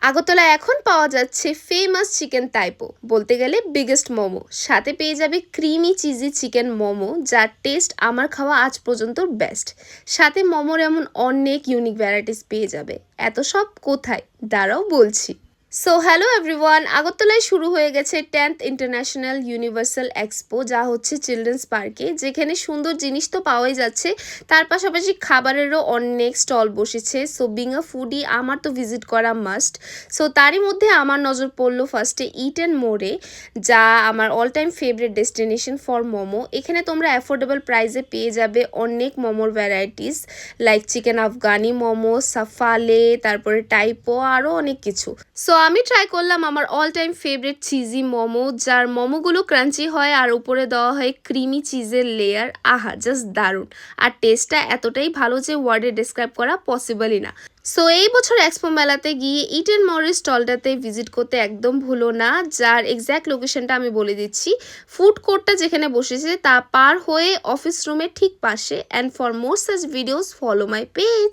আগরতলায় এখন পাওয়া যাচ্ছে ফেমাস চিকেন তাইপো, বলতে গেলে বিগেস্ট মোমো। সাথে পেয়ে যাবে ক্রিমি চিজি চিকেন মোমো, যার টেস্ট আমার খাওয়া আজ পর্যন্ত বেস্ট। সাথে মোমোর এমন অনেক ইউনিক ভ্যারাইটিস পেয়ে যাবে। এত সব কোথায়, দাঁড়াও বলছি। সো হ্যালো এভরিওয়ান, আগরতলায় শুরু হয়ে গেছে 10th ইন্টারন্যাশনাল ইউনিভার্সাল এক্সপো, যা হচ্ছে চিলড্রেন্স পার্কে। যেখানে সুন্দর জিনিস তো পাওয়াই যাচ্ছে, তার পাশাপাশি খাবারেরও অনেক স্টল বসেছে। সো বিং আ ফুডি আমার তো ভিজিট করা মাস্ট। সো তারই মধ্যে আমার নজর পড়লো ফার্স্টে ইট অ্যান্ড মোরে, যা আমার all time favourite destination for momo. এখানে তোমরা অ্যাফোর্ডেবল প্রাইসে পেয়ে যাবে অনেক মোমোর varieties, like chicken Afghani momo, shaphale, তারপরে টাইপো, আরও অনেক কিছু। সো আমি ট্রাই করলাম আমার all time favourite cheesy momo, যার মোমোগুলো ক্রাঞ্চি হয় আর উপরে দেওয়া হয় ক্রিমি চিজের লেয়ার। আহা, জাস্ট দারুণ। আর টেস্টটা এতটাই ভালো যে ওয়ার্ডে ডিসক্রাইব করা পসিবলই না। সো এই বছর এক্সপো মেলাতে গিয়ে ইট অ্যান্ড মোরের স্টলটাতে ভিজিট করতে একদম ভুলো না, যার এক্স্যাক্ট লোকেশনটা আমি বলে দিচ্ছি। ফুড কোর্টটা যেখানে বসেছে তা পার হয়ে অফিস রুমের ঠিক পাশে। And for more such videos follow my page.